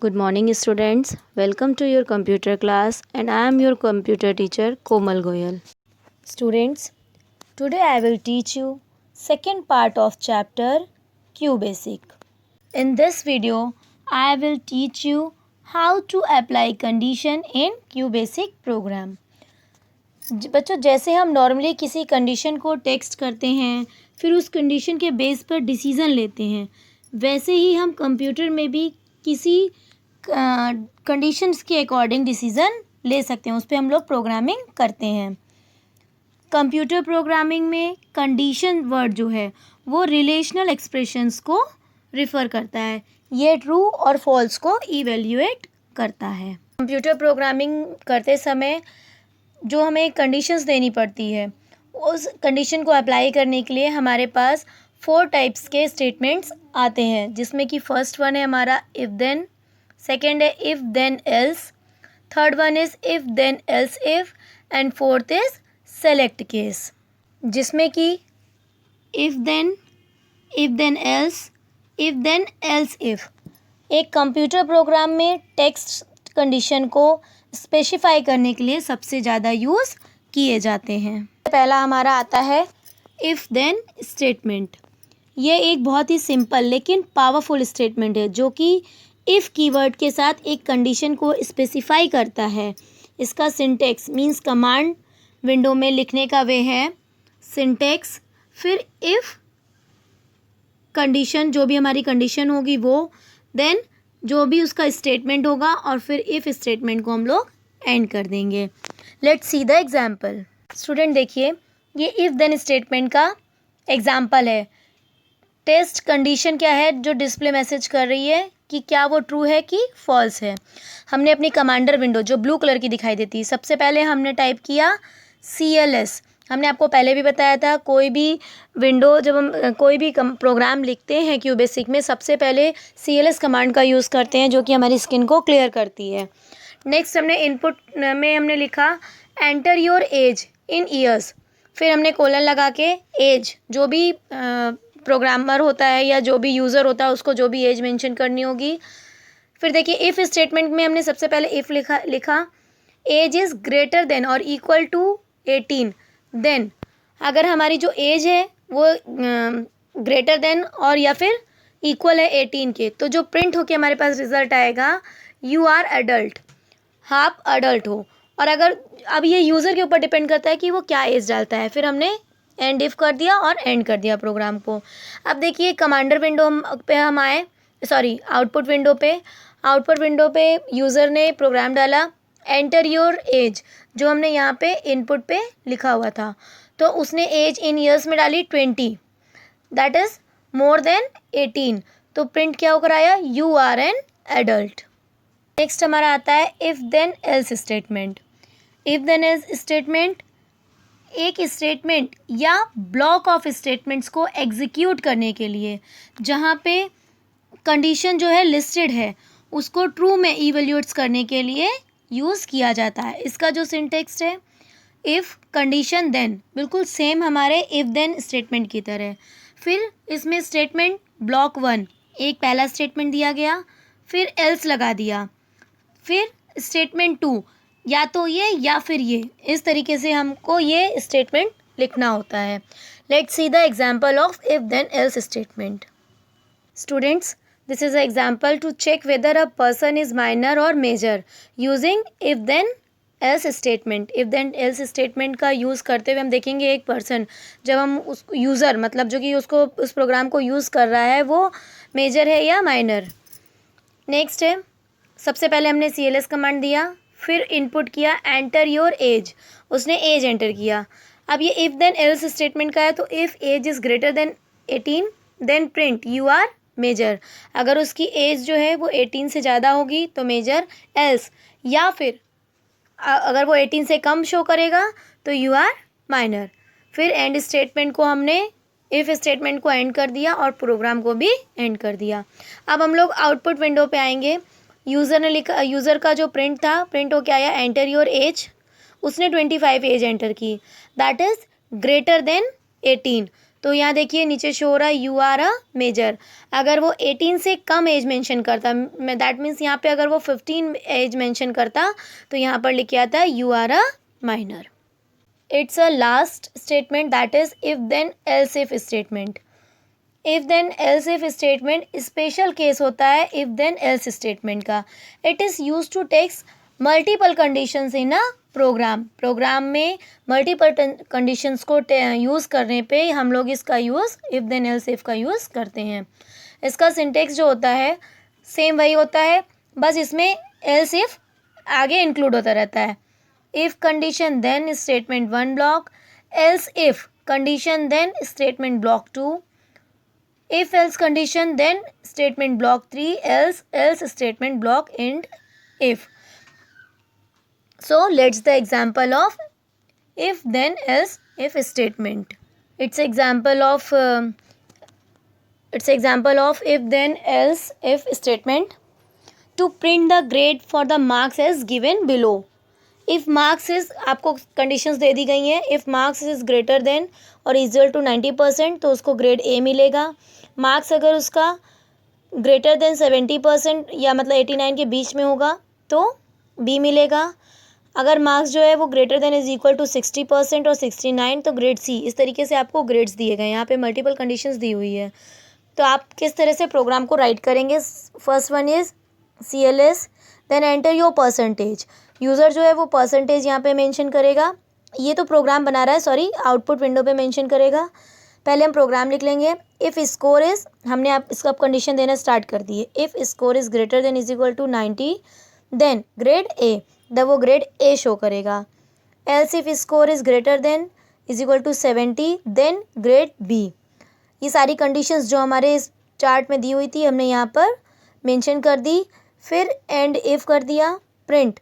Good morning students. Welcome to your computer class and I am your computer teacher Komal Goyal. Students, today I will teach you second part of chapter QBasic. In this video, I will teach you how to apply condition in QBasic program. बच्चों, जैसे हम normally किसी condition को text करते हैं फिर उस condition के बेस पर डिसीज़न लेते हैं, वैसे ही हम कंप्यूटर में भी किसी कंडीशंस के अकॉर्डिंग डिसीज़न ले सकते हैं, उस पर हम लोग प्रोग्रामिंग करते हैं. कंप्यूटर प्रोग्रामिंग में कंडीशन वर्ड जो है वो रिलेशनल एक्सप्रेशंस को रिफ़र करता है. ये ट्रू और फॉल्स को इवेल्युएट करता है. कंप्यूटर प्रोग्रामिंग करते समय जो हमें कंडीशंस देनी पड़ती है, उस कंडीशन को अप्लाई करने के लिए हमारे पास 4 टाइप्स के स्टेटमेंट्स आते हैं, जिसमें कि फर्स्ट वन है हमारा इफ़ देन, सेकेंड है if then else, third one is if then else if and fourth is select case. जिसमें कि if then else, if then else if एक कंप्यूटर प्रोग्राम में टेक्स्ट कंडीशन को specify करने के लिए सबसे ज़्यादा यूज़ किए जाते हैं. पहला हमारा आता है इफ़ देन स्टेटमेंट. ये एक बहुत ही सिंपल लेकिन पावरफुल स्टेटमेंट है जो कि इफ़ कीवर्ड के साथ एक कंडीशन को स्पेसिफाई करता है. इसका सिंटेक्स मींस कमांड विंडो में लिखने का वे है सिंटेक्स, फिर इफ़ कंडीशन, जो भी हमारी कंडीशन होगी वो, देन जो भी उसका स्टेटमेंट होगा और फिर इफ़ स्टेटमेंट को हम लोग एंड कर देंगे. Let's see the example. Student देखिए, ये इफ़ देन स्टेटमेंट का एग्जाम्पल है. टेस्ट कंडीशन क्या है जो डिस्प्ले मैसेज कर रही है कि क्या वो ट्रू है कि फॉल्स है. हमने अपनी कमांडर विंडो जो ब्लू कलर की दिखाई देती है, सबसे पहले हमने टाइप किया CLS. हमने आपको पहले भी बताया था कोई भी विंडो, जब हम कोई भी प्रोग्राम लिखते हैं QBasic में, सबसे पहले CLS कमांड का यूज़ करते हैं जो कि हमारी स्क्रीन को क्लियर करती है. नेक्स्ट हमने इनपुट में हमने लिखा enter your age in years. फिर हमने कोलन लगा के एज, जो भी प्रोग्रामर होता है या जो भी यूज़र होता है उसको जो भी एज मेंशन करनी होगी. फिर देखिए इफ़ स्टेटमेंट में हमने सबसे पहले इफ़ लिखा एज इज़ ग्रेटर देन और इक्वल टू 18. देन अगर हमारी जो एज है वो ग्रेटर देन और या फिर इक्वल है 18 के, तो जो प्रिंट होके हमारे पास रिजल्ट आएगा यू आर एडल्ट, आप अडल्ट हो. और अगर अब ये यूज़र के ऊपर डिपेंड करता है कि वो क्या एज डालता है. फिर हमने एंड इफ़ कर दिया और एंड कर दिया प्रोग्राम को. अब देखिए कमांडर विंडो पे हम आए, सॉरी आउटपुट विंडो पे यूज़र ने प्रोग्राम डाला एंटर योर एज, जो हमने यहाँ पे इनपुट पे लिखा हुआ था. तो उसने एज इन ईयर्स में डाली 20, दैट इज़ मोर देन 18. तो प्रिंट क्या होकर आया you are an adult. Next हमारा आता है if then else statement. If then else statement एक स्टेटमेंट या ब्लॉक ऑफ स्टेटमेंट्स को एग्जीक्यूट करने के लिए जहाँ पे कंडीशन जो है लिस्टेड है उसको ट्रू में इवेल्यूएट्स करने के लिए यूज़ किया जाता है. इसका जो सिंटेक्स है इफ़ कंडीशन देन, बिल्कुल सेम हमारे इफ़ देन स्टेटमेंट की तरह. फिर इसमें स्टेटमेंट ब्लॉक 1 एक पहला स्टेटमेंट दिया गया, फिर एल्स लगा दिया, फिर स्टेटमेंट 2 या तो ये या फिर ये, इस तरीके से हमको ये स्टेटमेंट लिखना होता है. Let's see the example of if then else statement. Students, this is an example to check whether a person is minor or major using if then else statement. if then else statement का use करते हुए हम देखेंगे एक person, जब हम उस user मतलब जो कि उसको उस प्रोग्राम को यूज़ कर रहा है वो मेजर है या माइनर. नेक्स्ट है, सबसे पहले हमने CLS कमांड दिया, फिर इनपुट किया एंटर योर एज, उसने एज एंटर किया. अब ये इफ़ देन एल्स स्टेटमेंट का है, तो if age is greater than 18 then print you are major. अगर उसकी एज जो है वो 18 से ज़्यादा होगी तो मेजर, एल्स या फिर अगर वो 18 से कम शो करेगा तो यू आर माइनर. फिर एंड स्टेटमेंट को हमने इफ़ स्टेटमेंट को एंड कर दिया और प्रोग्राम को भी एंड कर दिया. अब हम लोग आउटपुट विंडो पे आएंगे. यूज़र ने लिखा, यूज़र का जो प्रिंट था, प्रिंट हो क्या आया एंटर योर एज. उसने 25 एज एंटर की, दैट इज़ ग्रेटर देन 18. तो यहाँ देखिए नीचे शो हो रहा है यू आर अ मेजर। अगर वो 18 से कम एज मेंशन करता, दैट मीन्स यहाँ पे अगर वो 15 एज मेंशन करता तो यहाँ पर लिख के आता है you are a minor. It's a last statement, that is if then else if statement. If then else if statement special case होता है इफ देन एल्स स्टेटमेंट का। इट इज़ यूज टू टेक्स multiple conditions in a program में multiple conditions को use करने पे हम लोग इसका use if then else if का यूज़ करते हैं। इसका सिंटेक्स जो होता है सेम वही होता है, बस इसमें एल्स इफ आगे इंक्लूड होता रहता है। If condition then statement 1 block, else if condition then statement block 2, if else condition then statement block 3, else statement block end if. So let's the example of if then else if statement. It's example of if then else if statement. To print the grade for the marks as given below. If marks is, आपको conditions दे दी गई हैं, if marks is greater than और equal to 90% तो उसको grade A मिलेगा। Marks अगर उसका greater than 70% या मतलब 89 के बीच में होगा तो बी मिलेगा। अगर मार्क्स जो है वो greater than is equal to 60% और 69 तो ग्रेड सी। इस तरीके से आपको ग्रेड्स दिए गए, यहाँ पे मल्टीपल कंडीशंस दी हुई है। तो आप किस तरह से प्रोग्राम को राइट करेंगे? First one is CLS, then enter your percentage. User जो है वो परसेंटेज यहाँ पे मेंशन करेगा, ये तो प्रोग्राम बना रहा है, सॉरी, आउटपुट विंडो पे मेंशन करेगा। पहले हम प्रोग्राम लिख लेंगे। इफ़ स्कोर इज़, हमने आप इसका कंडीशन देना स्टार्ट कर दी है। If score is greater than is equal to 90 then grade A, the वो ग्रेड ए शो करेगा। Else if score is greater than is equal to 70 then grade B. ये सारी कंडीशंस जो हमारे इस चार्ट में दी हुई थी हमने यहाँ पर मेंशन कर दी। फिर एंड इफ़ कर दिया, प्रिंट,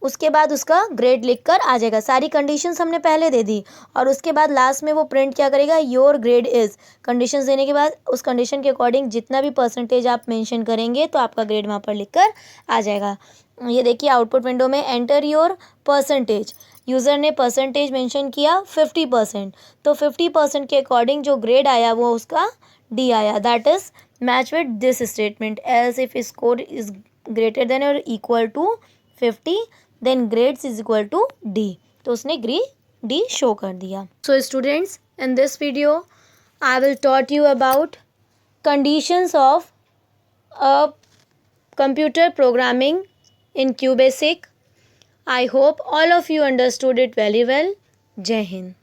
उसके बाद उसका ग्रेड लिखकर आ जाएगा। सारी कंडीशंस हमने पहले दे दी और उसके बाद लास्ट में वो प्रिंट क्या करेगा, योर ग्रेड इज़। कंडीशंस देने के बाद उस कंडीशन के अकॉर्डिंग जितना भी परसेंटेज आप मेंशन करेंगे तो आपका ग्रेड वहाँ पर लिखकर आ जाएगा। ये देखिए आउटपुट विंडो में एंटर योर परसेंटेज। यूज़र ने परसेंटेज मेंशन किया 50%, तो 50% के अकॉर्डिंग जो ग्रेड आया वो उसका डी आया। That is match with this statement, else if score is greater than और equal to 50 then grades is equal to D. तो उसने डी शो कर दिया। So students, in this video I will taught you about conditions of a computer programming in QBasic. I hope all of you understood it very well. Jai Hind.